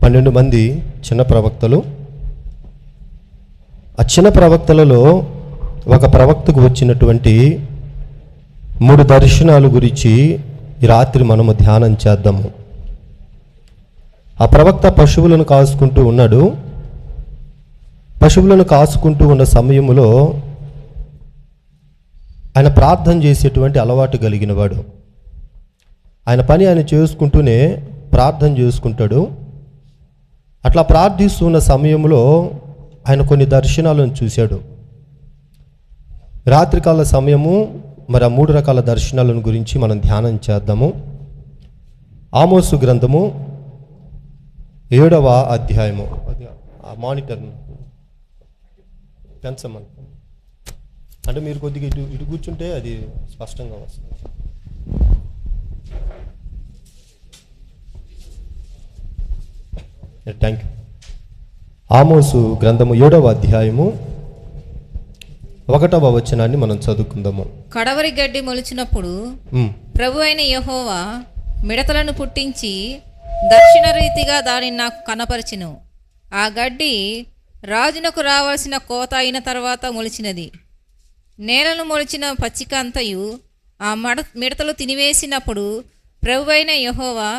12 మంది చిన్న ప్రవక్తలు. ఆ చిన్న ప్రవక్తలలో ఒక ప్రవక్తకు వచ్చినటువంటి 3 దర్శనాల గురించి ఈ రాత్రి మనము ధ్యానం చేద్దాము. ఆ ప్రవక్త పశువులను కాసుకుంటూ ఉన్నాడు. పశువులను కాసుకుంటూ ఉన్న సమయంలో ఆయన ప్రార్థన చేసేటువంటి అలవాటు కలిగిన వాడు. ఆయన పని ఆయన చేసుకుంటూనే ప్రార్థన చేసుకుంటాడు. అట్లా ప్రార్థిస్తున్న సమయంలో ఆయన కొన్ని దర్శనాలను చూశాడు. రాత్రికాల సమయము. మరి ఆ 3 రకాల దర్శనాలను గురించి మనం ధ్యానం చేద్దాము. ఆమోసు గ్రంథము 7వ అధ్యాయము. ఆ మానిటర్ పెంచమని, అంటే మీరు కొద్దిగా ఇటు కూర్చుంటే అది స్పష్టంగా వస్తుంది. Thank you. ఆమోసు గ్రంథము 7వ అధ్యాయము 1వ వచనాన్ని మనం చదువుకుందాము. కడవరి గడ్డి మొలిచినప్పుడు ప్రభు అయిన యెహోవా మిడతలను పుట్టించి దర్శన రీతిగా దానిని నాకు కనపరిచెను. ఆ గడ్డి రాజునకు రావాల్సిన కోత అయిన తర్వాత మొలిచినది. నేలను మొలిచిన పచ్చిక అంతయు ఆ మిడతలు తినివేసినప్పుడు ప్రభు అయిన యెహోవా,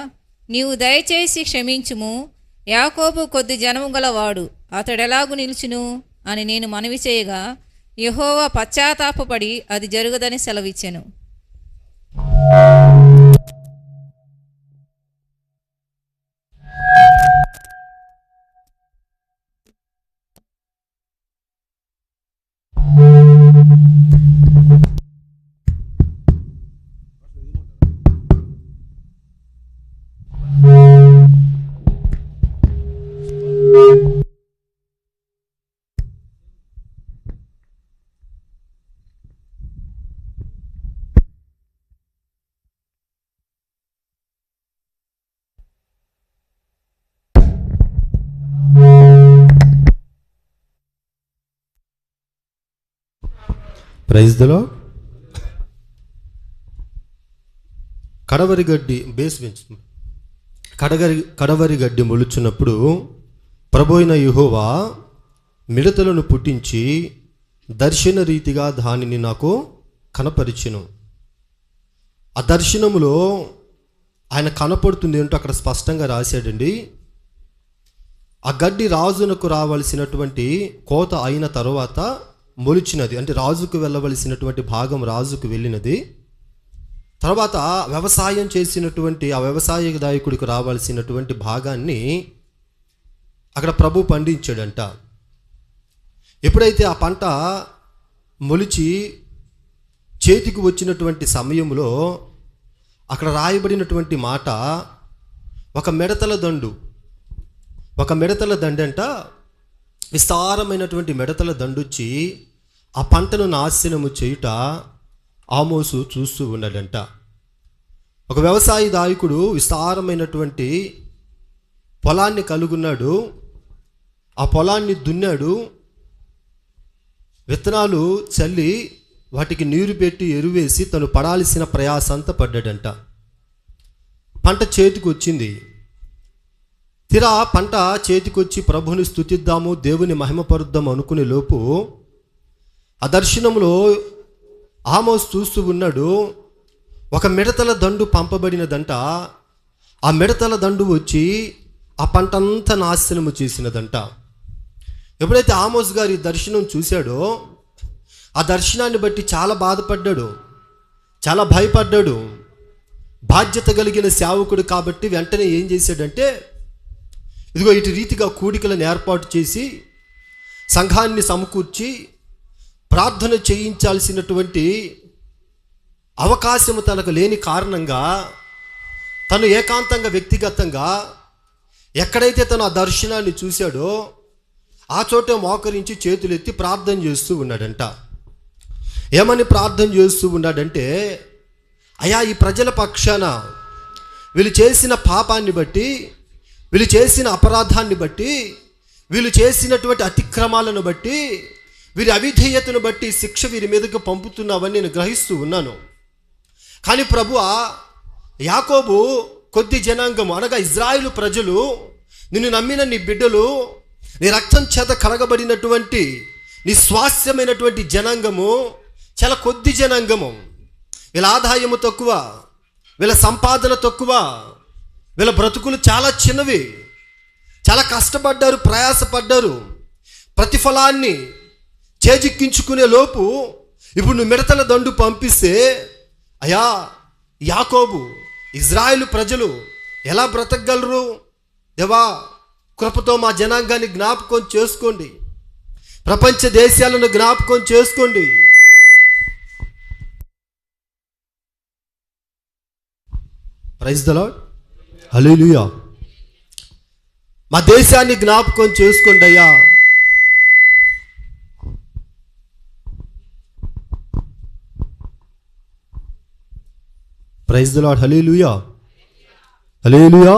నీవు దయచేసి క్షమించుము, యాకోబు కొద్ది జనము గలవాడు, అతడెలాగు నిలుచును అని నేను మనవి చేయగా యెహోవా పశ్చాత్తాపపడి అది జరుగుదని సెలవిచ్చెను. Praise the Lord. కడవరి గడ్డి బేస్ పెంచుతుంది. కడవరి గడ్డి మొలుచున్నప్పుడు ప్రభు అయిన యెహోవా మిడతలను పుట్టించి దర్శన రీతిగా దానిని నాకు కనపరిచెను. ఆ దర్శనములో ఆయన కనపడుతుంది ఏంటో అక్కడ స్పష్టంగా రాశాడండి. ఆ గడ్డి రాజునకు రావాల్సినటువంటి కోత అయిన తర్వాత మొలిచినది. అంటే రాజుకు వెళ్ళవలసినటువంటి భాగం రాజుకు వెళ్ళినది. తర్వాత వ్యవసాయం చేసినటువంటి ఆ వ్యవసాయదాయకుడికి రావాల్సినటువంటి భాగాన్ని అక్కడ ప్రభు పండించాడంట. ఎప్పుడైతే ఆ పంట మొలిచి చేతికి వచ్చినటువంటి సమయంలో అక్కడ రాయబడినటువంటి మాట, ఒక మిడతల దండు అంట, విస్తారమైనటువంటి మిడతల దండొచ్చి ఆ పంటను నాశనము చేయుట ఆమోసు చూస్తూ ఉన్నాడంట. ఒక వ్యవసాయదాయకుడు విస్తారమైనటువంటి పొలాన్ని కలుగున్నాడు. ఆ పొలాన్ని దున్నాడు, విత్తనాలు చల్లి వాటికి నీరు పెట్టి ఎరువేసి తను పడాల్సిన ప్రయాసంతా పడ్డాడంట. పంట చేతికి వచ్చింది. తీరా పంట చేతికొచ్చి ప్రభుని స్తుతిద్దాము, దేవుని మహిమపరుద్దాము అనుకునే లోపు ఆ దర్శనంలో ఆమోస్ చూస్తూ ఉన్నాడు. ఒక మిడతల దండు పంపబడినదంట. ఆ మిడతల దండు వచ్చి ఆ పంట అంతా నాశనము చేసినదంట. ఎప్పుడైతే ఆమోస్ గారి దర్శనం చూశాడో ఆ దర్శనాన్ని బట్టి చాలా బాధపడ్డాడు, చాలా భయపడ్డాడు. బాధ్యత కలిగిన సేవకుడు కాబట్టి వెంటనే ఏం చేశాడంటే, ఇదిగో ఇటు రీతిగా కూడికలను ఏర్పాటు చేసి సంఘాన్ని సమకూర్చి ప్రార్థన చేయించాల్సినటువంటి అవకాశము తనకు లేని కారణంగా తను ఏకాంతంగా వ్యక్తిగతంగా ఎక్కడైతే తను ఆ దర్శనాన్ని చూశాడో ఆ చోట మోకరించి చేతులెత్తి ప్రార్థన చేస్తూ ఉన్నాడంట. ఏమని ప్రార్థన చేస్తూ ఉన్నాడంటే, అయా, ఈ ప్రజల పక్షాన వీళ్ళు చేసిన పాపాన్ని బట్టి, వీళ్ళు చేసిన అపరాధాన్ని బట్టి, వీళ్ళు చేసినటువంటి అతిక్రమాలను బట్టి, వీరి అవిధేయతను బట్టి శిక్ష వీరి మీదకు పంపుతున్నావని నేను గ్రహిస్తూ ఉన్నాను. కానీ ప్రభువా, యాకోబు కొద్ది జనాంగము అనగా ఇజ్రాయేలు ప్రజలు నిన్ను నమ్మిన నీ బిడ్డలు, నీ రక్తం చేత కడగబడినటువంటి నీ స్వాస్థ్యమైనటువంటి జనాంగము చాలా కొద్ది జనాంగము. వీళ్ళ ఆదాయము తక్కువ, వీళ్ళ సంపాదన తక్కువ, వీళ్ళ బ్రతుకులు చాలా చిన్నవి. చాలా కష్టపడ్డారు, ప్రయాసపడ్డారు. ప్రతిఫలాన్ని చేజిక్కించుకునే లోపు ఇప్పుడు నువ్వు మిడతల దండు పంపిస్తే, అయ్యా యాకోబు, ఇజ్రాయేలు ప్రజలు ఎలా బ్రతకగలరు? దేవా, కృపతో మా జనాంగాన్ని జ్ఞాపకం చేసుకోండి, ప్రపంచ దేశాలను జ్ఞాపకం చేసుకోండి. ప్రైజ్ ద లార్డ్, హల్లెలూయా. మా దేశాన్ని జ్ఞాపకం చేసుకోండి అయ్యా. ప్రైజ్ ద లార్డ్, హల్లెలూయా, హల్లెలూయా.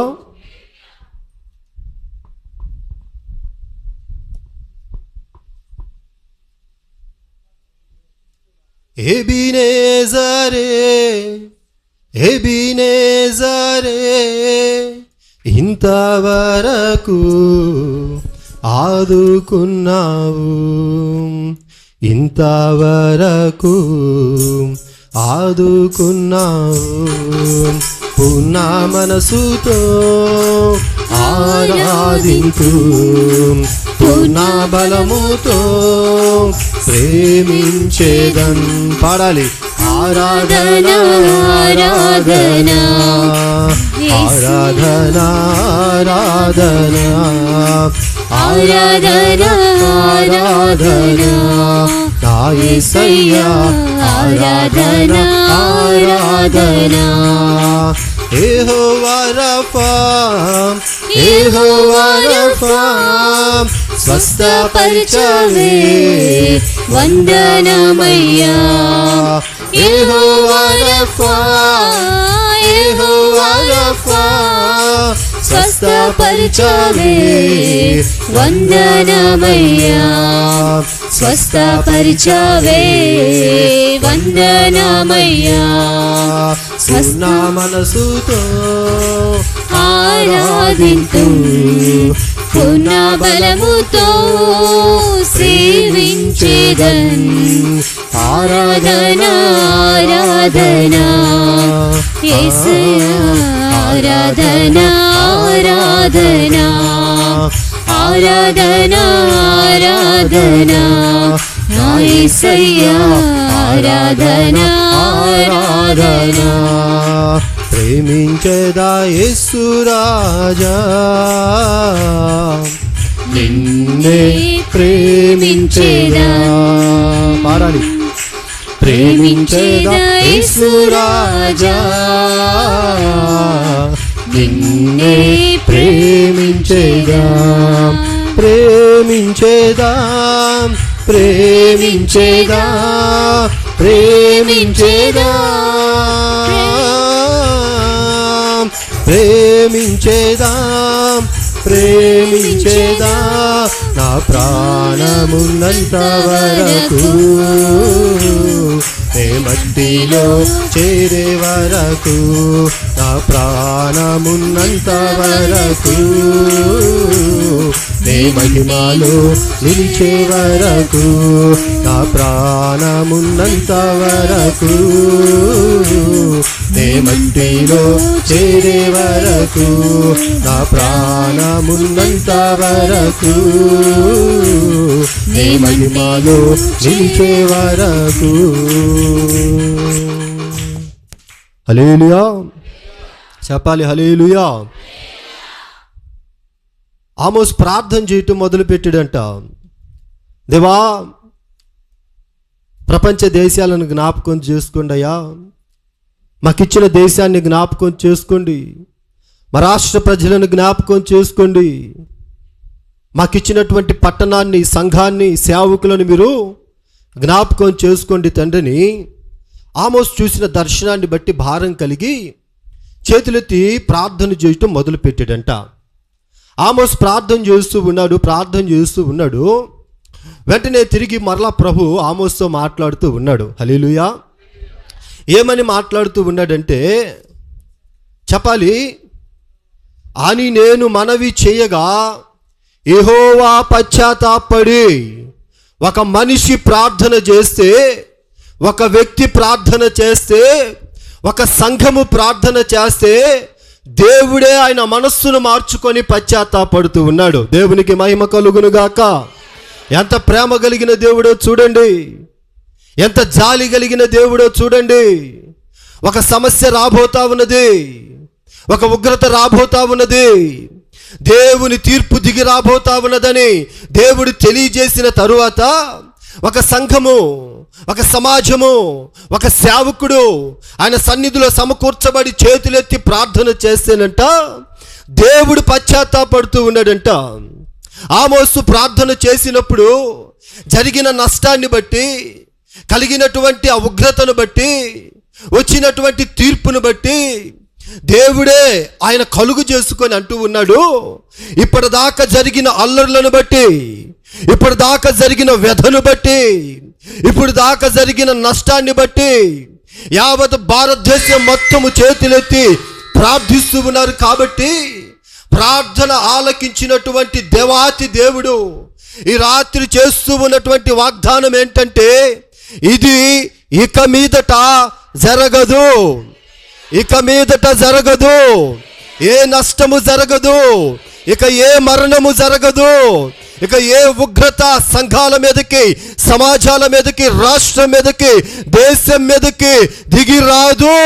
ఎబినేజరే, ఎబినేజరే, ఇంతవరకు ఆదుకున్నావు, ఇంతవరకు ఆదుకున్నావు. పూర్ణ మనసుతో ఆరాధింతు, పూర్ణ బలముతో ప్రేమించేదన్. పాడాలి. ఆరాధన ఆరాధన ఆరాధన ఆరాధన ఆరాధన ఆరాధన నా యేసయ్యా, ఆరాధన ఆరాధన. యెహోవా రఫా, యెహోవా రఫా, స్వస్థపరిచవే వందనమయ్యా. యెహోవా రఫా, యెహోవా రఫా, స్వస్థపరిచవే వందనమయ్యా, స్వస్థపరిచవే వందనమయ్యా. పూర్ణ మనసుతో ఆరాధింతు, పూర్ణ బలముతో సేవించేదన్. ఆరాధన ఆరాధన యేసయ్యా, ఆరాధన ఆరాధన ఆరాధన ఆరాధన నా యేసయ్యా, ఆరాధన ఆరాధన. ప్రేమించదా యేసు రాజా, నిన్నే ప్రేమించేదా. పాడాలి. ప్రేమించేదా యేసు రాజా, నిన్నే ప్రేమించేదా. ప్రేమించేదా, ప్రేమించేదా, ప్రేమించేదా, ప్రేమించేదా, ప్రేమించేదా. నా ప్రాణమున్నంత వరకు, నే మట్టిలో చేరే వరకు, నా ప్రాణమున్నంత వరకు, నే మహిమలో నిలిచే వరకు, నా ప్రాణమున్నంత వరకు, నే మట్టిలో చేరే వరకు, నా ప్రాణమున్నంత వరకు, నే మహిమలో నిలిచే వరకు. హల్లెలూయా చెప్పాలి. హల్లెలూయా. ఆమోస్ ప్రార్థన చేయటం మొదలుపెట్టాడంట. దేవా, ప్రపంచ దేశాలను జ్ఞాపకం చేసుకోండి అయ్యా, మాకిచ్చిన దేశాన్ని జ్ఞాపకం చేసుకోండి, మా రాష్ట్ర ప్రజలను జ్ఞాపకం చేసుకోండి, మాకిచ్చినటువంటి పట్టణాన్ని, సంఘాన్ని, సేవకులను మీరు జ్ఞాపకం చేసుకోండి తండ్రిని ఆమోస్ చూసిన దర్శనాన్ని బట్టి భారం కలిగి చేతులెత్తి ప్రార్థన చేయటం మొదలుపెట్టాడంట. ఆమోస్ ప్రార్థన చేస్తూ ఉన్నాడు. వెంటనే తిరిగి మరలా ప్రభు ఆమోస్తో మాట్లాడుతూ ఉన్నాడు. హల్లెలూయా. ఏమని మాట్లాడుతూ ఉన్నాడంటే చెప్పాలి, అని నేను మనవి చేయగా, యెహోవా పశ్చాత్తాపడి, ఒక మనిషి ప్రార్థన చేస్తే, ఒక వ్యక్తి ప్రార్థన చేస్తే, ఒక సంఘము ప్రార్థన చేస్తే దేవుడే ఆయన మనస్సును మార్చుకొని పశ్చాత్తాపడుతూ ఉన్నాడు. దేవునికి మహిమ కలుగును గాక. ఎంత ప్రేమ కలిగిన దేవుడో చూడండి, ఎంత జాలి కలిగిన దేవుడో చూడండి. ఒక సమస్య రాబోతా ఉన్నది, ఒక ఉగ్రత రాబోతా ఉన్నది, దేవుని తీర్పు దిగి రాబోతా ఉన్నదని దేవుడు తెలియజేసిన తరువాత ఒక సంఘము, ఒక సమాజము, ఒక సేవకుడు ఆయన సన్నిధిలో సమకూర్చబడి చేతులెత్తి ప్రార్థన చేస్తేనంట దేవుడు పశ్చాత్తాపడుతూ ఉన్నాడంట. ఆమోసు ప్రార్థన చేసినప్పుడు జరిగిన నష్టాన్ని బట్టి, కలిగినటువంటి ఆ ఉగ్రతను బట్టి, వచ్చినటువంటి తీర్పును బట్టి దేవుడే ఆయన కలుగు చేసుకొని అంటూ ఉన్నాడు, ఇప్పటిదాకా జరిగిన అల్లర్లను బట్టి, ఇప్పటిదాకా జరిగిన వ్యధను బట్టి, ఇప్పుడు దాకా జరిగిన నష్టాన్ని బట్టి యావత్ భారతదేశం మొత్తము చేతులెత్తి ప్రార్థిస్తూ ఉన్నారు. కాబట్టి ప్రార్థన ఆలకించినటువంటి దేవాతి దేవుడు ఈ రాత్రి చేస్తూ ఉన్నటువంటి వాగ్దానం ఏంటంటే, ఇది ఇక మీదట జరగదు, ఇక మీదట జరగదు, ఏ నష్టము జరగదు, ఇక ఏ మరణము జరగదు, ఇక ఏ ఉగ్రత సంఘాల మీదకి, సమాజాల మీదకి, రాష్ట్రం మీదకి, దేశం మీదకి దిగి రాదు.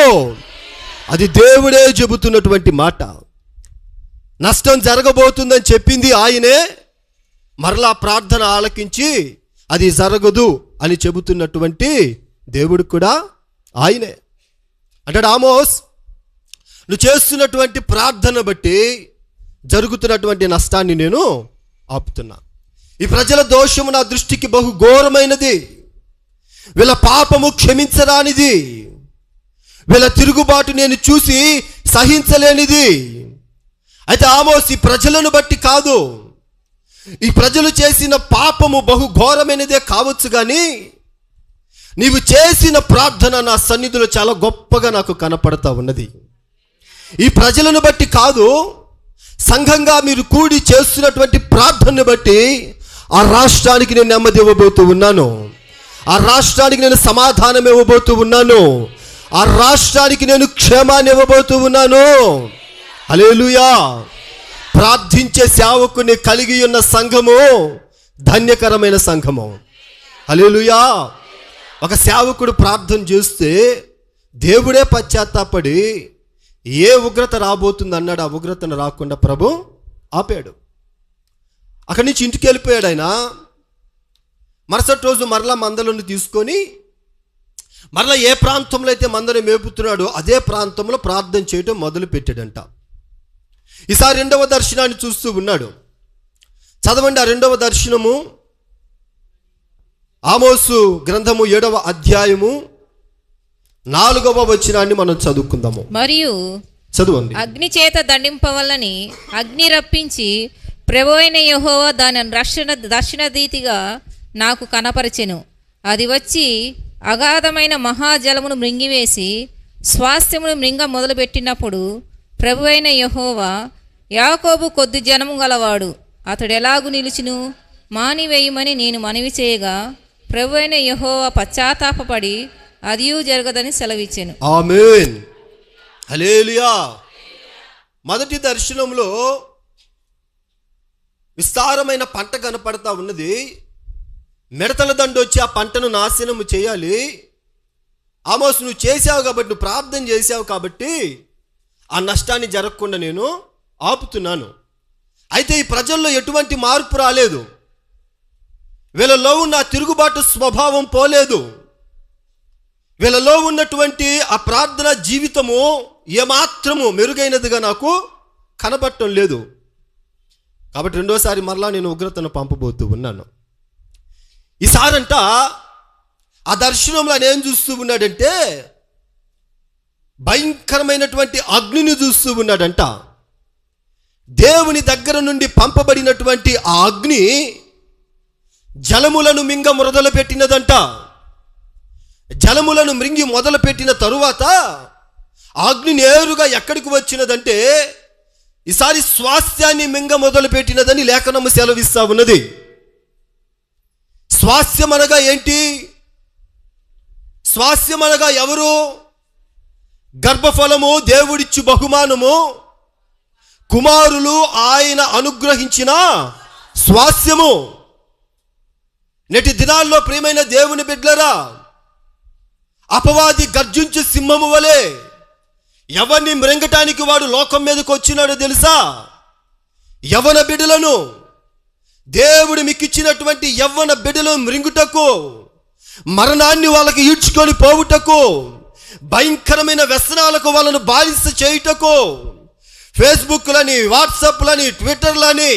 అది దేవుడే చెబుతున్నటువంటి మాట. నష్టం జరగబోతుందని చెప్పింది ఆయనే, మరలా ప్రార్థన ఆలకించి అది జరగదు అని చెబుతున్నటువంటి దేవుడు కూడా ఆయనే. అంటాడు ఆమోస్, నువ్వు చేస్తున్నటువంటి ప్రార్థన బట్టి జరుగుతున్నటువంటి నష్టాన్ని నేను ఆపుతున్నా. ఈ ప్రజల దోషము నా దృష్టికి బహు ఘోరమైనది, వీళ్ళ పాపము క్షమించరానిది, వీళ్ళ తిరుగుబాటు నేను చూసి సహించలేనిది. అయితే ఆమోస్, ఈ ప్రజలను బట్టి కాదు, ఈ ప్రజలు చేసిన పాపము బహు ఘోరమైనదే కావచ్చు, కానీ నీవు చేసిన ప్రార్థన నా సన్నిధిలో చాలా గొప్పగా నాకు కనపడతా ఉన్నది. ఈ ప్రజలను బట్టి కాదు, సంఘంగా మీరు కూడి చేస్తున్నటువంటి ప్రార్థనను బట్టి ఆ రాష్ట్రానికి నేను నెమ్మది ఇవ్వబోతూ ఉన్నాను, ఆ రాష్ట్రానికి నేను సమాధానం ఇవ్వబోతూ ఉన్నాను, ఆ రాష్ట్రానికి నేను క్షేమాన్ని ఇవ్వబోతూ ఉన్నాను. హల్లెలూయా. ప్రార్థించే సేవకుని కలిగి ఉన్న సంఘము ధన్యకరమైన సంఘము. హల్లెలూయా. ఒక సేవకుడు ప్రార్థన చేస్తే దేవుడే పశ్చాత్తాపడి ఏ ఉగ్రత రాబోతుంది అన్నాడు, ఆ ఉగ్రతను రాకుండా ప్రభు ఆపాడు. అక్కడి నుంచి ఇంటికి వెళ్ళిపోయాడు ఆయన. మరుసటి రోజు మరలా మందలను తీసుకొని మరలా ఏ ప్రాంతంలో అయితే మందను మేపుతున్నాడో అదే ప్రాంతంలో ప్రార్థన చేయడం మొదలు పెట్టాడంట. ఈసారి రెండవ దర్శనాన్ని చూస్తూ ఉన్నాడు. చదవండి ఆ రెండవ దర్శనము, ఆమోసు గ్రంథము 7వ అధ్యాయము 4వ వచనాన్ని మనం చదువుకుందాము. మరియు చదవండి. అగ్ని చేత దండింపవల్లని అగ్ని రప్పించి ప్రభు అయిన యెహోవా దాని దర్శన దీతిగా నాకు కనపరచెను. అది వచ్చి అగాధమైన మహాజలమును మృంగివేసి స్వాస్థ్యమును మృంగ మొదలుపెట్టినప్పుడు ప్రభు అయిన యెహోవా, యాకోబు కొద్ది జనము గలవాడు, అతడు ఎలాగు నిలుచును, మానివేయమని నేను మనవి చేయగా ప్రభు అయిన యెహోవా పశ్చాత్తాపపడి అదియూ జరగదని సెలవిచ్చెను. ఆమేన్. హల్లెలూయా. మొదటి దర్శనంలో విస్తారమైన పంట కనపడతా ఉన్నది. మిడతల దండు వచ్చి ఆ పంటను నాశనము చేయాలి. ఆమోస్, నువ్వు చేసావు కాబట్టి, నువ్వు ప్రార్థన చేసావు కాబట్టి ఆ నష్టాన్ని జరగకుండా నేను ఆపుతున్నాను. అయితే ఈ ప్రజల్లో ఎటువంటి మార్పు రాలేదు, వీళ్ళలో ఉన్న తిరుగుబాటు స్వభావం పోలేదు, వీళ్ళలో ఉన్నటువంటి ఆ ప్రార్థన జీవితము ఏమాత్రము మెరుగైనదిగా నాకు కనబడటం లేదు. కాబట్టి రెండోసారి మరలా నేను ఉగ్రతను పంపబోతూ ఉన్నాను. ఈసారంట ఆ దర్శనంలో ఆయన ఏం చూస్తూ ఉన్నాడంటే, భయంకరమైనటువంటి అగ్నిని చూస్తూ ఉన్నాడంట. దేవుని దగ్గర నుండి పంపబడినటువంటి ఆ అగ్ని జలములను మింగ మొదలు పెట్టినదంట. జలములను మృంగి మొదలు పెట్టిన తరువాత అగ్ని నేరుగా ఎక్కడికి వచ్చినదంటే ఈసారి స్వాస్థ్యాన్ని మింగ మొదలు పెట్టినదని లేఖనము సెలవిస్తా ఉన్నది. స్వాస్థ్యం అనగా ఏంటి? స్వాస్థ్యం అనగా ఎవరు? గర్భఫలము, దేవుడిచ్చు బహుమానము, కుమారులు ఆయన అనుగ్రహించిన స్వాస్థ్యము. నేటి దినాల్లో ప్రియమైన దేవుని బిడ్డలారా, అపవాది గర్జించు సింహము వలె ఎవరిని మృంగటానికి వాడు లోకం మీదకి వచ్చినాడో తెలుసా? యవ్వన బిడ్డలను, దేవుడు మీకు ఇచ్చినటువంటి యవ్వన బిడ్డలను మృంగుటకు, మరణాన్ని వాళ్ళకి ఈడ్చుకొని పోవుటకు, భయంకరమైన వ్యసనాలకు వాళ్ళను బానిస చేయుటకు, ఫేస్బుక్లని, వాట్సాప్లని, ట్విట్టర్లని,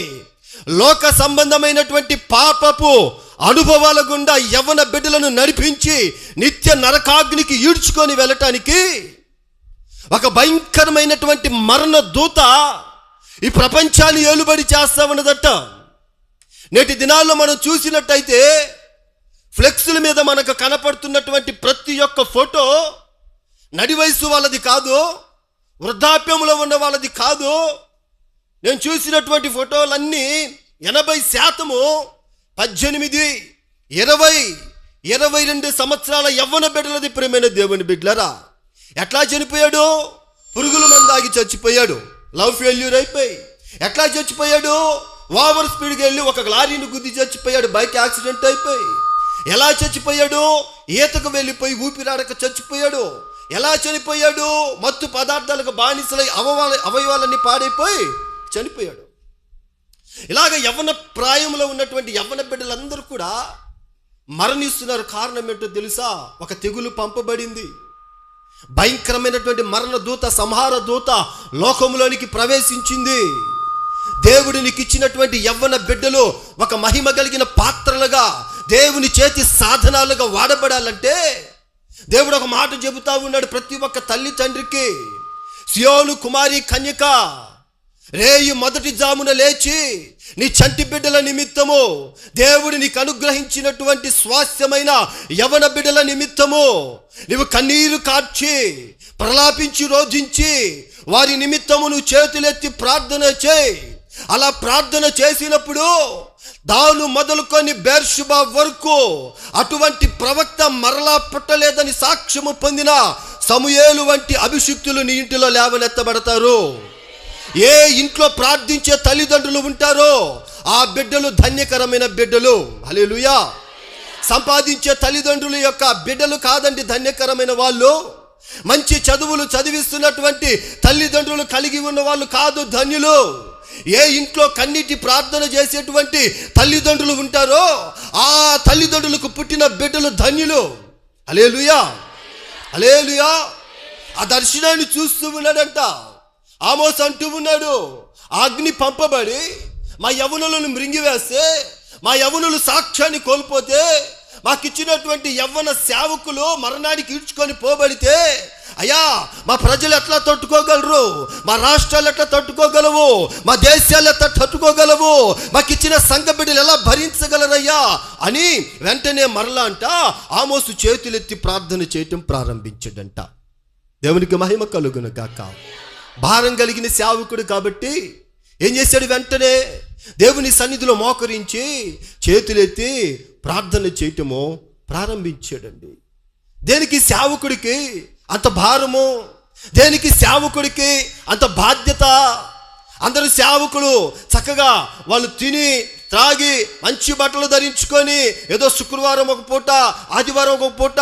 లోక సంబంధమైనటువంటి పాపపు అనుభవాల గుండా యవ్వన బిడ్డలను నడిపించి నిత్య నరకాగ్నికి ఈడ్చుకొని వెళ్ళటానికి ఒక భయంకరమైనటువంటి మరణ దూత ఈ ప్రపంచాన్ని ఏలుబడి చేస్తా ఉన్నదట. నేటి దినాల్లో మనం చూసినట్టయితే ఫ్లెక్సుల మీద మనకు కనపడుతున్నటువంటి ప్రతి ఒక్క ఫోటో నడి వయసు వాళ్ళది కాదు, వృద్ధాప్యంలో ఉన్న వాళ్ళది కాదు. నేను చూసినటువంటి ఫోటోలన్నీ 80% 18, 20, 22 సంవత్సరాల యవ్వన బిడ్డలది. ప్రియమైన దేవుని బిడ్డలారా, ఎట్లా చనిపోయాడు? పురుగుల మందాగి చచ్చిపోయాడు, లవ్ ఫెయిల్యూర్ అయిపోయి. ఎట్లా చచ్చిపోయాడు? ఓవర్ స్పీడ్కి వెళ్ళి ఒక లారీని గుద్ది చచ్చిపోయాడు, బైక్ యాక్సిడెంట్ అయిపోయి. ఎలా చచ్చిపోయాడు? ఈతకు వెళ్ళిపోయి ఊపిరాడక చచ్చిపోయాడు. ఎలా చనిపోయాడు? మత్తు పదార్థాలకు బానిసలై అవయవాలన్నీ పాడైపోయి చనిపోయాడు. ఇలాగ యవ్వన ప్రాయంలో ఉన్నటువంటి యవ్వన బిడ్డలందరూ కూడా మరణిస్తున్నారు. కారణం ఏంటో తెలుసా? ఒక తెగులు పంపబడింది. భయంకరమైనటువంటి మరణ దూత, సంహార దూత లోకంలోనికి ప్రవేశించింది. దేవుడు నీకు ఇచ్చినటువంటి యవ్వన బిడ్డలు ఒక మహిమ కలిగిన పాత్రలుగా, దేవుని చేతి సాధనాలుగా వాడబడాలంటే దేవుడు ఒక మాట చెబుతా ఉన్నాడు ప్రతి ఒక్క తల్లి తండ్రికి. సియోను కుమారి కన్యక, రేయి మొదటి జామున లేచి నీ చంటి బిడ్డల నిమిత్తము, దేవుడు నీకు అనుగ్రహించినటువంటి స్వాస్థ్యమైన యవన బిడ్డల నిమిత్తము నీవు కన్నీరు కార్చి ప్రలాపించి రోజించి వారి నిమిత్తము నువ్వు చేతులెత్తి ప్రార్థన చేయి. అలా ప్రార్థన చేసినప్పుడు దాను మొదలుకొని బెర్షుబా వరకు అటువంటి ప్రవక్త మరలా పుట్టలేదని సాక్ష్యము పొందిన సమూయేలు వంటి అభిషిక్తులు నీ ఇంటిలో లేవనెత్తబడతారు. ఏ ఇంట్లో ప్రార్థించే తల్లిదండ్రులు ఉంటారో ఆ బిడ్డలు ధన్యకరమైన బిడ్డలు. హల్లెలూయా. సంపాదించే తల్లిదండ్రుల యొక్క బిడ్డలు కాదండి ధన్యకరమైన వాళ్ళు. మంచి చదువులు చదివిస్తున్నటువంటి తల్లిదండ్రులు కలిగి ఉన్న వాళ్ళు కాదు ధన్యులు. ఏ ఇంట్లో కన్నీటి ప్రార్థన చేసేటువంటి తల్లిదండ్రులు ఉంటారో ఆ తల్లిదండ్రులకు పుట్టిన బిడ్డలు ధన్యులు. హల్లెలూయా, హల్లెలూయా. ఆ దర్శనాన్ని చూస్తూ ఉన్నాడంట. ఆమోస్ అంటూ ఉన్నాడు, అగ్ని పంపబడి మా యవ్వనులను మృంగివేస్తే, మా యవ్వనులు సాక్ష్యాన్ని కోల్పోతే, మాకిచ్చినటువంటి యవ్వన సేవకులు మరణానికి ఈడ్చుకొని పోబడితే, అయ్యా మా ప్రజలు ఎట్లా తట్టుకోగలరు, మా రాష్ట్రాలు ఎట్లా తట్టుకోగలవు, మా దేశాలు ఎట్లా తట్టుకోగలవు, మాకిచ్చిన సంఘ బిడ్డలు ఎలా భరించగలరయ్యా అని వెంటనే మరలా అంట ఆమోసు చేతులెత్తి ప్రార్థన చేయటం ప్రారంభించాడంట. దేవునికి మహిమ కలుగును గాక. భారం కలిగిన సేవకుడు కాబట్టి ఏం చేశాడు? వెంటనే దేవుని సన్నిధిలో మోకరించి చేతులెత్తి ప్రార్థన చేయటము ప్రారంభించాడండి. దేనికి సేవకుడికి అంత భారము? దేనికి సేవకుడికి అంత బాధ్యత? అందరూ సేవకులు చక్కగా వాళ్ళు తిని త్రాగి మంచి బట్టలు ధరించుకొని ఏదో శుక్రవారం ఒక పూట, ఆదివారం ఒక పూట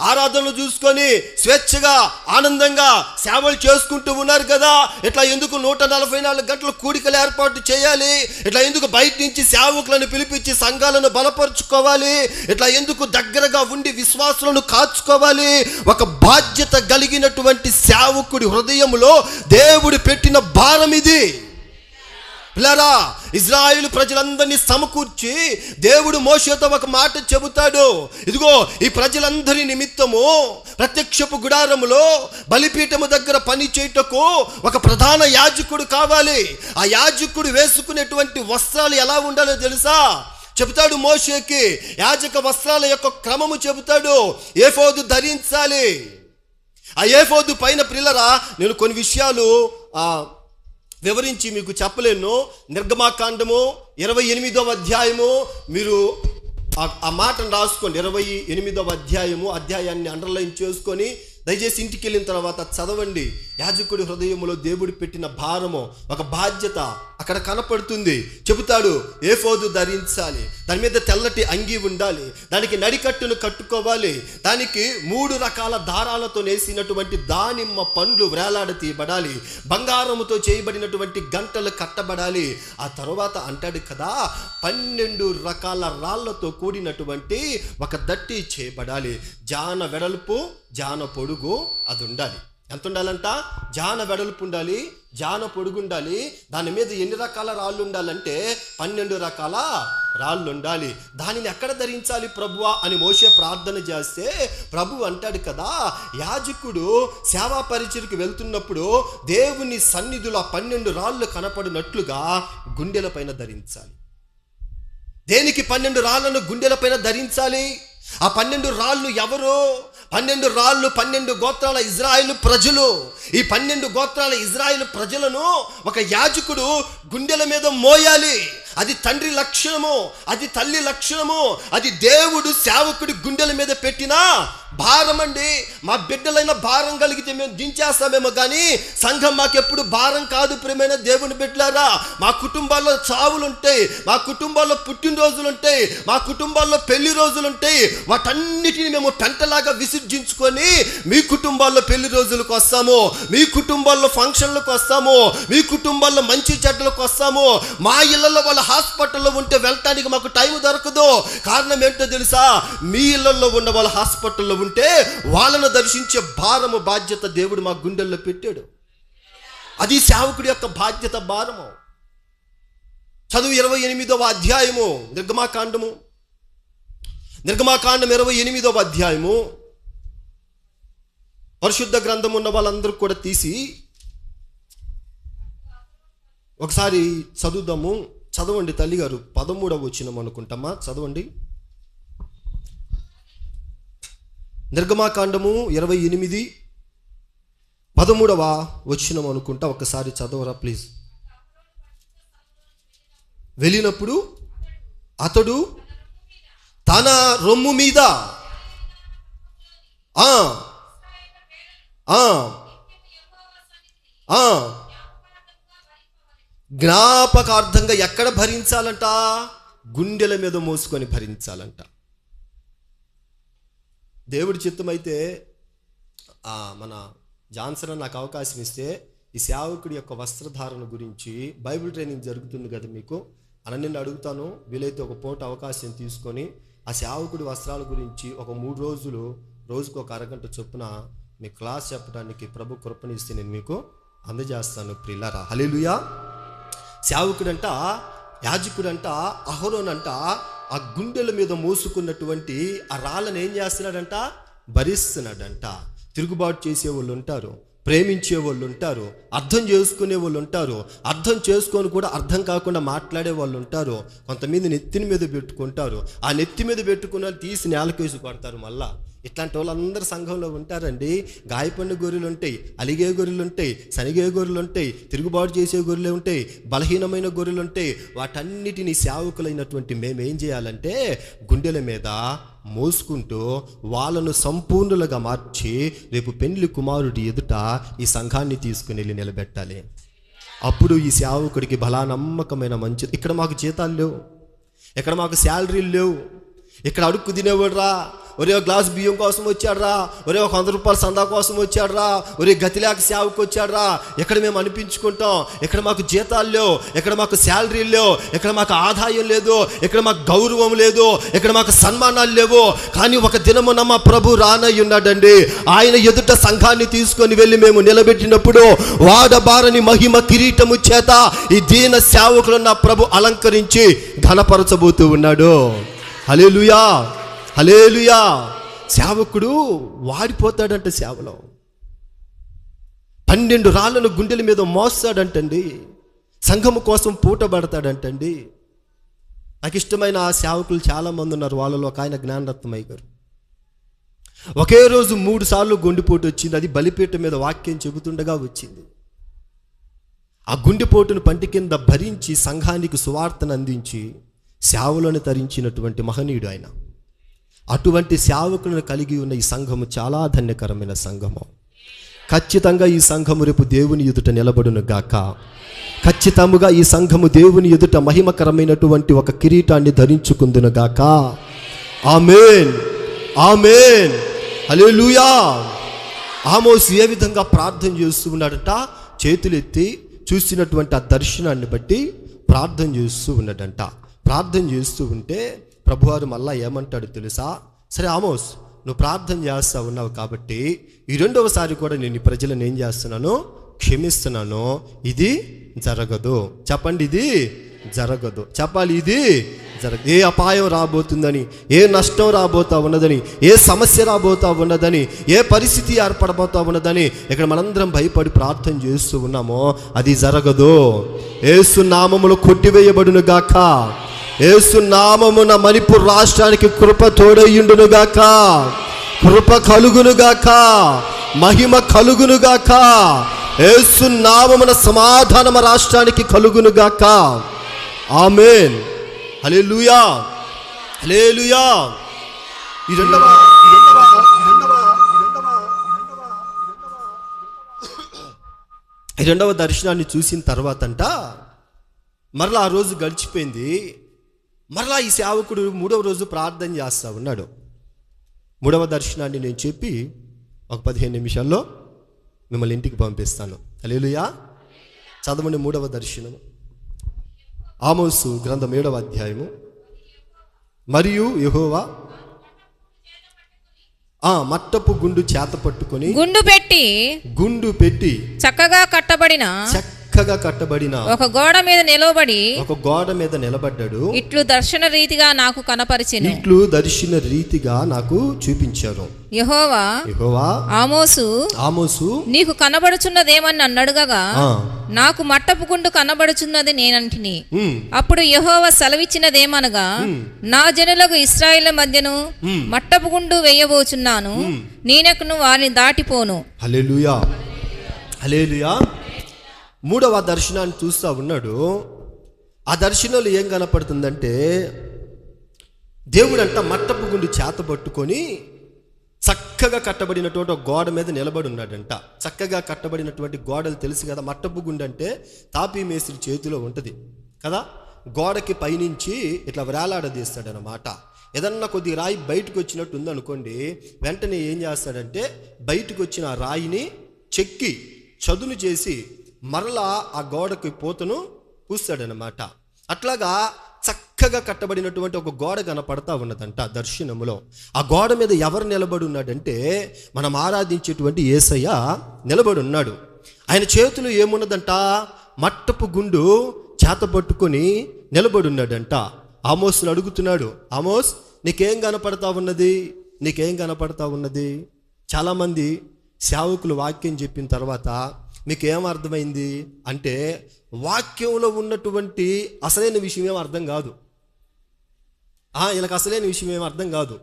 ఆరాధనలు చూసుకొని స్వేచ్ఛగా ఆనందంగా సేవలు చేసుకుంటూ ఉన్నారు కదా. ఇట్లా ఎందుకు 144 గంటల కూడికలు ఏర్పాటు చేయాలి? ఇట్లా ఎందుకు బయట నుంచి సేవకులను పిలిపించి సంఘాలను బలపరుచుకోవాలి? ఇట్లా ఎందుకు దగ్గరగా ఉండి విశ్వాసులను కాచుకోవాలి? ఒక బాధ్యత కలిగినటువంటి సేవకుడి హృదయంలో దేవుడు పెట్టిన భారం ఇది. పిల్లరా, ఇజ్రాయేలు ప్రజలందరినీ సమకూర్చి దేవుడు మోషేతో ఒక మాట చెబుతాడు. ఇదిగో ఈ ప్రజలందరి నిమిత్తము ప్రత్యక్షపు గుడారములో బలిపీఠము దగ్గర పని చేయుటకు ఒక ప్రధాన యాజకుడు కావాలి. ఆ యాజకుడు వేసుకునేటువంటి వస్త్రాలు ఎలా ఉండాలో తెలుసా? చెబుతాడు మోషేకి. యాజక వస్త్రాల యొక్క క్రమము చెబుతాడు. ఏఫోదు ధరించాలి. ఆ ఏఫోదు పైన పిల్లరా నేను కొన్ని విషయాలు వివరించి మీకు చెప్పలేను. నిర్గమాకాండము 28వ అధ్యాయము, మీరు ఆ మాటను రాసుకోండి. 28వ అధ్యాయాన్ని అండర్లైన్ చేసుకొని దయచేసి ఇంటికి వెళ్ళిన తర్వాత చదవండి. యాజకుడి హృదయంలో దేవుడు పెట్టిన భారము, ఒక బాధ్యత అక్కడ కనపడుతుంది. చెబుతాడు, ఏఫోదు ధరించాలి, దాని మీద తెల్లటి అంగీ ఉండాలి, దానికి నడికట్టును కట్టుకోవాలి, దానికి 3 రకాల దారాలతో నేసినటువంటి దానిమ్మ పండ్లు వేలాడతీయబడాలి, బంగారముతో చేయబడినటువంటి గంటలు కట్టబడాలి. ఆ తర్వాత అంటాడు కదా, 12 రకాల రాళ్లతో కూడినటువంటి ఒక దట్టి చేయబడాలి. జాన వెడల్పు, జాన పొడుగు అది ఉండాలి. ఎంత ఉండాలంట? జాన వెడల్పు ఉండాలి, జాన పొడుగు ఉండాలి. దాని మీద ఎన్ని రకాల రాళ్ళు ఉండాలంటే 12 రకాల రాళ్ళు ఉండాలి. దానిని ఎక్కడ ధరించాలి ప్రభువా అని మోషే ప్రార్థన చేస్తే ప్రభు అంటాడు కదా, యాజకుడు సేవా పరిచర్కి వెళ్తున్నప్పుడు దేవుని సన్నిధిలో 12 రాళ్ళు కనపడినట్లుగా గుండెల పైన ధరించాలి. దేనికి 12 రాళ్లను గుండెల పైన ధరించాలి? ఆ 12 రాళ్ళు ఎవరు? 12 రాళ్ళు 12 గోత్రాల ఇజ్రాయేలు ప్రజలు. ఈ 12 గోత్రాల ఇజ్రాయేలు ప్రజలను ఒక యాజకుడు గుండెల మీద మోయాలి. అది తండ్రి లక్షణము, అది తల్లి లక్షణము, అది దేవుడు సేవకుడి గుండెల మీద పెట్టిన భారం అండి. మా బిడ్డలైన భారం కలిగితే మేము దించేస్తామేమో కానీ సంఘం మాకెప్పుడు భారం కాదు. ప్రియమైన దేవుని బిడ్డలారా, మా కుటుంబాల్లో చావులుంటాయి, మా కుటుంబాల్లో పుట్టినరోజులుంటాయి, మా కుటుంబాల్లో పెళ్లి రోజులుంటాయి. వాటన్నిటిని మేము పెంటలాగా విసర్జించుకొని మీ కుటుంబాల్లో పెళ్లి రోజులకు వస్తాము, మీ కుటుంబాల్లో ఫంక్షన్లకు వస్తాము, మీ కుటుంబాల్లో మంచి చెడ్డలకు వస్తాము. మా ఇళ్లలో వాళ్ళ హాస్పిటల్లో ఉంటే వెళ్ళటానికి మాకు టైం దొరకదు. కారణం ఏంటో తెలుసా? మీ ఇళ్లలో ఉన్న వాళ్ళ హాస్పిటల్లో ఉంటే వాళ్ళను దర్శించే భారము, బాధ్యత దేవుడు మా గుండెల్లో పెట్టాడు. అది సేవకుడి యొక్క బాధ్యత, భారము. చదువు 28వ అధ్యాయము నిర్గమాకాండము 28వ అధ్యాయము. పరిశుద్ధ గ్రంథం ఉన్న వాళ్ళందరూ కూడా తీసి ఒకసారి చదువుదాము. చదవండి తల్లిగారు. 13వ వచనం అనుకుంటామా, చదవండి. నిర్గమాకాండము 28 13వ వచనం అనుకుంటా. ఒకసారి చదవరా ప్లీజ్. వెళ్ళినప్పుడు అతడు తన రొమ్ము మీద జ్ఞాపకార్థంగా ఎక్కడ భరించాలంట? గుండెల మీద మోసుకొని భరించాలంట. దేవుడి చిత్తమైతే మన జాన్సన్ నాకు అవకాశం ఇస్తే ఈ సేవకుడి యొక్క వస్త్రధారణ గురించి బైబిల్ ట్రైనింగ్ జరుగుతుంది కదా మీకు, నిన్ను అడుగుతాను. వీలైతే ఒక పూట అవకాశం తీసుకొని ఆ సేవకుడి వస్త్రాల గురించి ఒక 3 రోజులు రోజుకు ఒక అరగంట చొప్పున మీ క్లాస్ చెప్పడానికి ప్రభు కృపణిస్తే నేను మీకు అందజేస్తాను. ప్రియులారా, హల్లెలూయా. సేవకుడంట, యాజకుడంట, అహరోనంట ఆ గుండెల మీద మోసుకున్నటువంటి ఆ రాళ్ళను ఏం చేస్తున్నాడంట? భరిస్తున్నాడంట. తిరుగుబాటు చేసే వాళ్ళు ఉంటారు, ప్రేమించే వాళ్ళు ఉంటారు, అర్థం చేసుకునే వాళ్ళు ఉంటారు, అర్థం చేసుకొని కూడా అర్థం కాకుండా మాట్లాడే వాళ్ళు ఉంటారు. కొంతమంది నెత్తిని మీద పెట్టుకుంటారు, ఆ నెత్తి మీద పెట్టుకున్న తీసి నేలకేసి కొడతారు. మళ్ళా ఇట్లాంటి వాళ్ళందరూ సంఘంలో ఉంటారండి. గాయపడిన గొర్రెలు ఉంటాయి, అలిగే గొర్రెలు ఉంటాయి, సనిగే గొర్రెలు ఉంటాయి, తిరుగుబాటు చేసే గొర్రెలు ఉంటాయి, బలహీనమైన గొర్రెలు ఉంటాయి. వాటన్నిటినీ సేవకులైనటువంటి మేమేం చేయాలంటే గుండెల మీద మోసుకుంటూ వాళ్ళను సంపూర్ణులుగా మార్చి రేపు పెండ్లి కుమారుడి ఎదుట ఈ సంఘాన్ని తీసుకుని వెళ్ళి నిలబెట్టాలి. అప్పుడు ఈ సేవకుడికి బలా నమ్మకమైన మంచి. ఇక్కడ మాకు జీతాలు లేవు, ఇక్కడ మాకు శాలరీలు లేవు, ఇక్కడ అడుక్కు తినేవాడు రా, ఒరే ఒక గ్లాస్ బియ్యం కోసం వచ్చాడు రా, ఒరే ఒక 100 రూపాయల సందా కోసం వచ్చాడు రా, ఒరే గతిలేక సేవకు వచ్చాడు రా. ఇక్కడ మేము అనిపించుకుంటాం. ఇక్కడ మాకు జీతాలు లేవు, ఇక్కడ మాకు శాలరీలు లేవు, ఇక్కడ మాకు ఆదాయం లేదు, ఇక్కడ మాకు గౌరవం లేదు, ఇక్కడ మాకు సన్మానాలు లేవు. కానీ ఒక దినమున మా ప్రభు రానయ్య ఉన్నాడండి. ఆయన ఎదుట సంఘాన్ని తీసుకొని వెళ్ళి మేము నిలబెట్టినప్పుడు వాడబారని మహిమ కిరీటము చేత ఈ దీన సేవకులను నా ప్రభు అలంకరించి ఘనపరచబోతూ ఉన్నాడు. హల్లెలూయా, హల్లెలూయా. సేవకుడు వాడిపోతాడంట సేవలో. 12 రాళ్ళను గుండెల మీద మోస్తాడంటండి. సంఘము కోసం పూటబడతాడంటండి. నాకు ఇష్టమైన ఆ సేవకులు చాలామంది ఉన్నారు. వాళ్ళలో ఒక ఆయన జ్ఞానరత్నమయ్య గారు. ఒకే రోజు 3 సార్లు గుండెపోటు వచ్చింది. అది బలిపీఠం మీద వాక్యం చెబుతుండగా వచ్చింది. ఆ గుండెపోటును పంటి కింద భరించి సంఘానికి సువార్తను అందించి సేవలను తరించినటువంటి మహనీయుడు ఆయన. అటువంటి సేవకులను కలిగి ఉన్న ఈ సంఘము చాలా ధన్యకరమైన సంఘము. ఖచ్చితంగా ఈ సంఘము రేపు దేవుని ఎదుట నిలబడును గాక. ఖచ్చితంగా ఈ సంఘము దేవుని ఎదుట మహిమకరమైనటువంటి ఒక కిరీటాన్ని ధరించుకుందును గాక. ఆమేన్, ఆమేన్, హల్లెలూయా. ఆమోసు ఏ విధంగా ప్రార్థన చేస్తూ ఉన్నాడంట? చేతులెత్తి చూసినటువంటి ఆ దర్శనాన్ని బట్టి ప్రార్థన చేస్తూ ఉన్నాడంట. ప్రార్థన చేస్తూ ఉంటే ప్రభువారు మళ్ళా ఏమంటాడు తెలుసా? సరే ఆమోస్, నువ్వు ప్రార్థన చేస్తూ ఉన్నావు కాబట్టి ఈ రెండవసారి కూడా నేను ఈ ప్రజలను ఏం చేస్తున్నాను? క్షమిస్తున్నాను. ఇది జరగదు. చెప్పండి, ఇది జరగదు. చెప్పాలి, ఇది జరగదు. ఏ అపాయం రాబోతుందని, ఏ నష్టం రాబోతా ఉన్నదని, ఏ సమస్య రాబోతా ఉన్నదని, ఏ పరిస్థితి ఏర్పడబోతా ఉన్నదని ఇక్కడ మనందరం భయపడి ప్రార్థన చేస్తూ ఉన్నామో అది జరగదు. యేసు నామములో కొట్టివేయబడును గాక. యేసు నామమున మణిపూర్ రాష్ట్రానికి కృప తోడయ్యుండును గాక. కృప కలుగును గాక. మహిమ కలుగును గాక. యేసు నామమున సమాధానం రాష్ట్రానికి కలుగును గాక. ఆమేన్, హల్లెలూయా, హల్లెలూయా. ఈ రెండవ దర్శనాన్ని చూసిన తర్వాతంట మరలా ఆ రోజు గడిచిపోయింది. మరలా ఈ సేవకుడు మూడవ రోజు ప్రార్థన చేస్తూ ఉన్నాడు. మూడవ దర్శనాన్ని నేను చెప్పి ఒక 15 నిమిషాల్లో మిమ్మల్ని ఇంటికి పంపిస్తాను. హల్లెలూయా. చదవండి మూడవ దర్శనం. ఆమోసు గ్రంథం 7వ అధ్యాయము. మరియు యెహోవా మట్టపు గుండు చేత పట్టుకొని గుండు పెట్టి చక్కగా కట్టబడిన ఒక గోడ మీద నిలబడ్డాడు. ఇట్లు దర్శన రీతిగా నాకు చూపించారు. యెహోవా ఆమోసు నీకు కనబడుచున్నదేమని అన్నడుగగా నాకు మట్టపు గుండు కనబడుచున్నది నేనంటిని. అప్పుడు యెహోవా సెలవిచ్చినదేమనగా నా జనులకు ఇశ్రాయేలు మధ్యను మట్టపు గుండు వేయబోచున్నాను, నేనెక్కను వారిని దాటిపోను. హల్లెలూయా, హల్లెలూయా. మూడవ దర్శనాన్ని చూస్తూ ఉన్నాడు. ఆ దర్శనంలో ఏం కనపడుతుందంటే దేవుడు అంట మట్టపు గుండు చేత పట్టుకొని చక్కగా కట్టబడినటువంటి ఒక గోడ మీద నిలబడి ఉన్నాడంట. చక్కగా కట్టబడినటువంటి గోడలు తెలుసు కదా. మట్టపు గుండు అంటే తాపీ మేస్త్రి చేతిలో ఉంటుంది కదా. గోడకి పైనుంచి ఇట్లా వేలాడదీస్తాడనమాట. ఏదన్నా కొద్ది రాయి బయటకు వచ్చినట్టు ఉందనుకోండి, వెంటనే ఏం చేస్తాడంటే బయటకు వచ్చిన ఆ రాయిని చెక్కి చదును చేసి మరలా ఆ గోడకి పోతను పూస్తాడనమాట. అట్లాగా చక్కగా కట్టబడినటువంటి ఒక గోడ కనపడతా ఉన్నదంట దర్శనములో. ఆ గోడ మీద ఎవరు నిలబడి ఉన్నాడంటే మనం ఆరాధించేటువంటి యేసయ్య నిలబడి ఉన్నాడు. ఆయన చేతులు ఏమున్నదంట? మట్టపు గుండు చేత పట్టుకొని నిలబడి ఉన్నాడంట. ఆమోస్ని అడుగుతున్నాడు, ఆమోస్ నీకేం కనపడతా ఉన్నది? నీకేం కనపడతా ఉన్నది? చాలామంది సేవకులు వాక్యం చెప్పిన తర్వాత మీకేం అర్థమైంది అంటే వాక్యంలో ఉన్నటువంటి అసలైన విషయం ఏం అర్థం కాదు. వీళ్ళకి అసలైన విషయం ఏం అర్థం కాదు.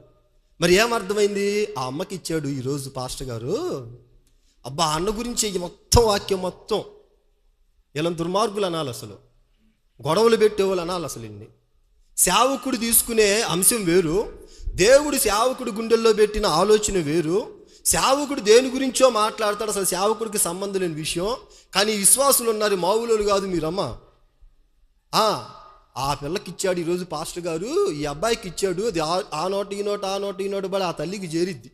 మరి ఏం అర్థమైంది? ఆ అమ్మకి ఇచ్చాడు ఈరోజు పాస్టర్ గారు. అబ్బా అన్న గురించి మొత్తం వాక్యం మొత్తం ఇలా దుర్మార్గులు అనాలి, అసలు గొడవలు పెట్టేవాళ్ళు అనాలి. అసలు ఇన్ని సేవకుడు తీసుకునే అంశం వేరు, దేవుడు సేవకుడు గుండెల్లో పెట్టిన ఆలోచన వేరు. సేవకుడు దేని గురించో మాట్లాడతాడు, అసలు సేవకుడికి సంబంధం లేని విషయం. కానీ విశ్వాసులు ఉన్నారు, మామూలు కాదు మీరమ్మ. ఆ పిల్లకి ఇచ్చాడు ఈరోజు పాస్టర్ గారు, ఈ అబ్బాయికి ఇచ్చాడు, అది ఆ నోట ఈ నోట పడి ఆ తల్లికి చేరిద్ది.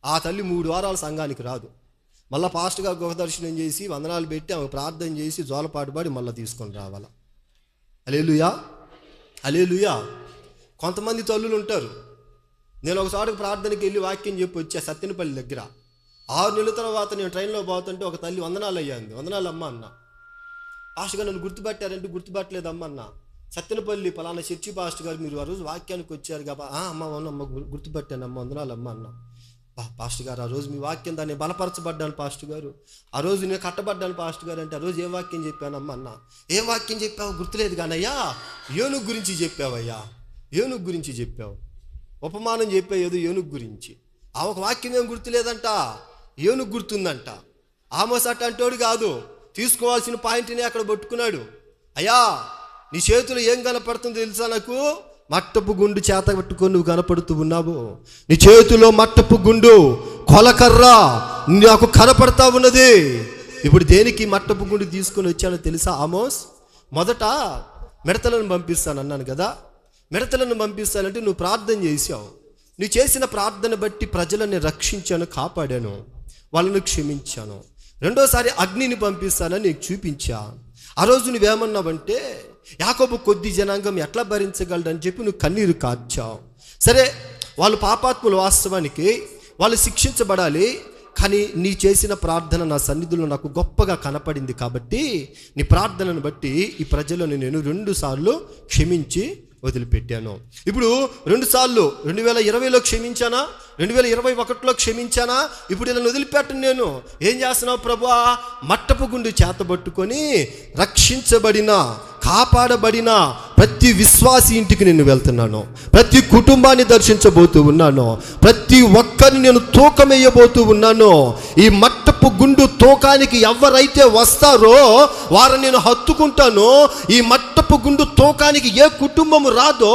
ఆ తల్లి 3 వారాల సంఘానికి రాదు. మళ్ళీ పాస్టర్ గారు గృహ దర్శనం చేసి వందనాలు పెట్టి ఆమె ప్రార్థన చేసి జోలపాటు పడి మళ్ళీ తీసుకొని రావాలా. హల్లెలూయా, హల్లెలూయా. కొంతమంది తల్లులు ఉంటారు. నేను ఒకసారి ప్రార్థనకి వెళ్ళి వాక్యం చెప్పి వచ్చా సత్తెనపల్లి దగ్గర. 6 నెలల తర్వాత నేను ట్రైన్లో పోతుంటే ఒక తల్లి వందనాలు అయ్యింది. వందనాలు అమ్మ అన్న. పాస్టర్ గారు నన్ను గుర్తుపట్టారంటే గుర్తుపట్టలేదమ్మ అన్న. సత్తెనపల్లి పలానా చర్చి పాస్టర్ గారు మీరు ఆ రోజు వాక్యానికి వచ్చారు కదా. అమ్మ అవునమ్మ గుర్తుపట్టాను అమ్మ, వందనాలు అమ్మ అన్న. పాస్టర్ గారు ఆ రోజు మీ వాక్యం దాన్ని బలపరచబడ్డాను పాస్టర్ గారు, ఆ రోజు నేను కట్టబడ్డాను పాస్టర్ గారు అంటే ఆ రోజు ఏం వాక్యం చెప్పానమ్మ అన్న. ఏం వాక్యం చెప్పావు గుర్తులేదు కానయ్యా, ఏనుగు గురించి చెప్పావయ్యా, ఏనుగు గురించి చెప్పావు, ఉపమానం చెప్పావు ఏదో ఏనుగు గురించి. ఒక వాక్యం ఏం గుర్తులేదంట, ఏనుగు గుర్తుందంట. ఆమోస్ అట్టంటోడు కాదు, తీసుకోవాల్సిన పాయింట్ని అక్కడ పట్టుకున్నాడు. అయ్యా, నీ చేతిలో ఏం కనపడుతుందో తెలుసా నాకు? మట్టపు గుండు చేత పట్టుకొని నువ్వు కనపడుతూ ఉన్నావు. నీ చేతిలో మట్టపు గుండు, కొలకర్ర నాకు కనపడతా ఉన్నది. ఇప్పుడు దేనికి మట్టపు గుండు తీసుకొని వచ్చానో తెలుసా ఆమోస్? మొదట మిడతలను పంపిస్తానన్నాను కదా. మిడతలను పంపిస్తానంటే నువ్వు ప్రార్థన చేశావు. నువ్వు చేసిన ప్రార్థన బట్టి ప్రజలను రక్షించాను, కాపాడాను, వాళ్ళను క్షమించాను. రెండోసారి అగ్నిని పంపిస్తానని నీకు చూపించా. ఆ రోజు నువ్వేమన్నావంటే, యాకోబు కొద్ది జనాంగం ఎట్లా భరించగలడని చెప్పి నువ్వు కన్నీరు కార్చావు. సరే, వాళ్ళు పాపాత్ములు, వాస్తవానికి వాళ్ళు శిక్షించబడాలి. కానీ నీ చేసిన ప్రార్థన నా సన్నిధిలో నాకు గొప్పగా కనపడింది కాబట్టి నీ ప్రార్థనను బట్టి ఈ ప్రజలను నేను 2 సార్లు క్షమించి వదిలిపెట్టాను. ఇప్పుడు 2 సార్లు 2020లో క్షమించానా, 2021లో క్షమించానా? ఇప్పుడు ఇలా వదిలిపెట్టను నేను. ఏం చేస్తున్నావు ప్రభువా? మట్టపు గుండు చేతబట్టుకొని రక్షించబడిన, కాపాడబడిన ప్రతి విశ్వాసి ఇంటికి నేను వెళ్తున్నాను. ప్రతి కుటుంబాన్ని దర్శించబోతూ ఉన్నాను. ప్రతి ఒక్కరిని నేను తూకం వేయబోతూ ఉన్నాను. ఈ మట్టపు గుండు తూకానికి ఎవరైతే వస్తారో వారిని నేను హత్తుకుంటాను. ఈ మట్టపు గుండు తూకానికి ఏ కుటుంబం రాదో